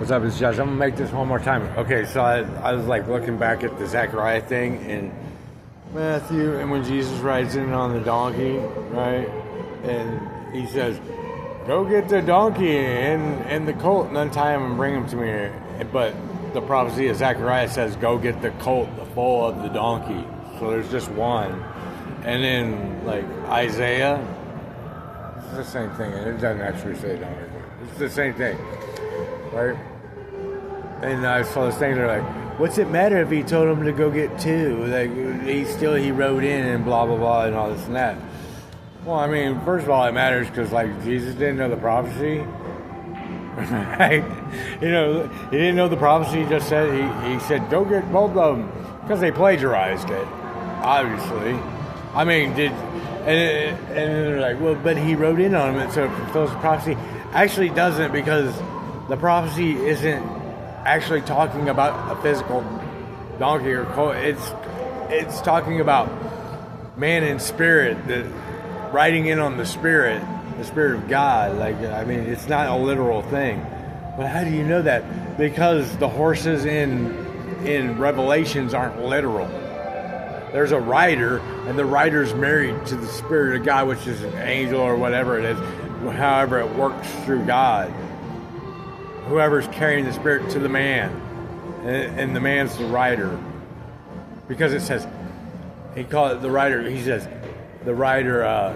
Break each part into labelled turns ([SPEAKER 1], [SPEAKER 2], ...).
[SPEAKER 1] What's up, it's Josh. I'm gonna make this one more time. Okay, so I was like looking back at the Zechariah thing in Matthew, and when Jesus rides in on the donkey, right, and he says, "Go get the donkey and the colt and untie him and bring him to me." But the prophecy of Zechariah says, "Go get the colt, the foal of the donkey." So there's just one, and then like Isaiah, it's the same thing, and it doesn't actually say donkey. It's the same thing, right? And I saw this thing. They're like, "What's it matter if he told him to go get two? Like he rode in and blah blah blah and all this and that." Well, I mean, first of all, it matters because like Jesus didn't know the prophecy, right? You know, he didn't know the prophecy. He just said he said go get both of them because they plagiarized it, obviously. I mean, and they're like, well, but he rode in on him, and so it fulfills the prophecy. Actually, doesn't, because the prophecy isn't actually talking about a physical donkey or colt. It's talking about man in spirit, riding in on the spirit of God. Like, I mean, it's not a literal thing. But how do you know that? Because the horses in Revelations aren't literal. There's a rider, and the rider's married to the spirit of God, which is an angel or whatever it is, however it works through God. Whoever's carrying the spirit to the man, and the man's the rider, because it says he called it the rider. He says the rider. I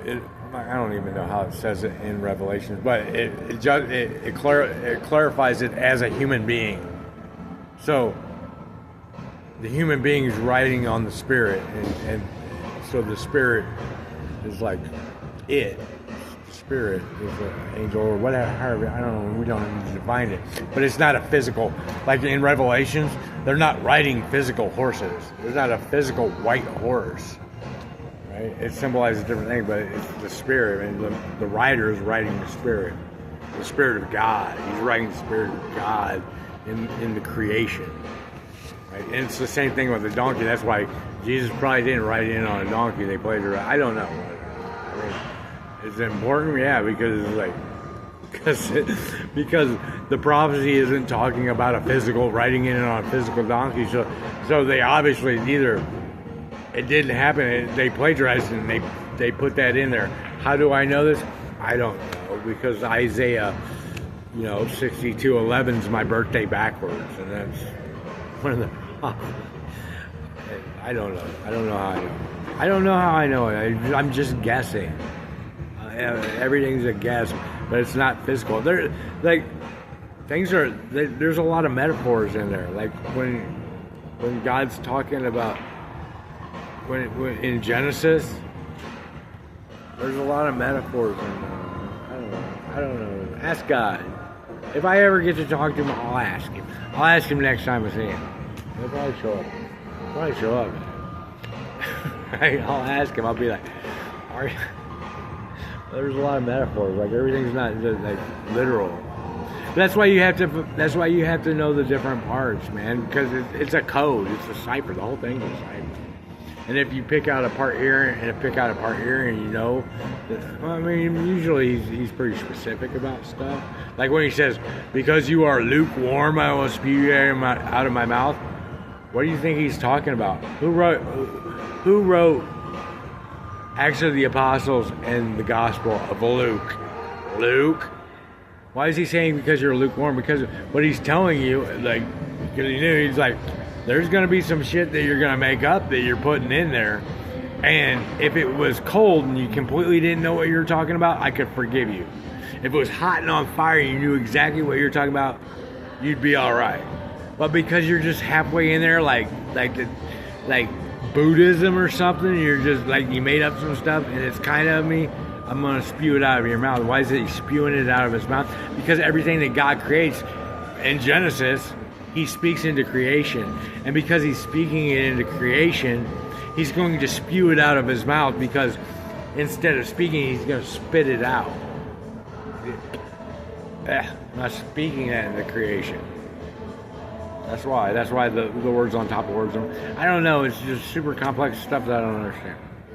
[SPEAKER 1] don't even know how it says it in Revelation, but it clarifies it as a human being. So the human being is riding on the spirit, and so the spirit is like it. Spirit is an angel or whatever, I don't know, we don't need to define it, but it's not a physical, like in Revelations, they're not riding physical horses. There's not a physical white horse, right? It symbolizes a different thing, but it's the spirit. I mean, the rider is riding the spirit of God. He's riding the spirit of God in the creation, right? And it's the same thing with the donkey. That's why Jesus probably didn't ride in on a donkey. They played it. I don't know. I mean, is it important? Yeah, because the prophecy isn't talking about a physical riding in on a physical donkey. So they obviously either it didn't happen. They plagiarized it and they put that in there. How do I know this? I don't know, because Isaiah, 62:11 is my birthday backwards, and that's one of the. I don't know. I don't know how I know. I don't know how I know it. I'm just guessing. Everything's a guess, but it's not physical. There's a lot of metaphors in there. Like when God's talking about when in Genesis, there's a lot of metaphors in there. I don't know. Ask God. If I ever get to talk to him, I'll ask him. I'll ask him next time I see him. He'll probably show up. I'll ask him. I'll be like, are you? There's a lot of metaphors. Like everything's not just like literal. That's why you have to know the different parts, man. Because it's a code. It's a cipher. The whole thing's a cipher. And if you pick out a part here and pick out a part here, and I mean, usually he's pretty specific about stuff. Like when he says, "Because you are lukewarm, I will spew you out of my mouth." What do you think he's talking about? Who wrote Acts of the Apostles and the Gospel of Luke? Luke? Why is he saying because you're lukewarm? Because what he's telling you, like, because he's like, there's going to be some shit that you're going to make up that you're putting in there. And if it was cold and you completely didn't know what you were talking about, I could forgive you. If it was hot and on fire and you knew exactly what you're talking about, you'd be all right. But because you're just halfway in there, like Buddhism or something, you're just like, you made up some stuff and it's kind of me, I'm going to spew it out of your mouth. Why is he spewing it out of his mouth? Because everything that God creates in Genesis, he speaks into creation. And because he's speaking it into creation, he's going to spew it out of his mouth, because instead of speaking, he's going to spit it out. Not speaking that into creation. That's why the words on top of words. I don't know. It's just super complex stuff that I don't understand.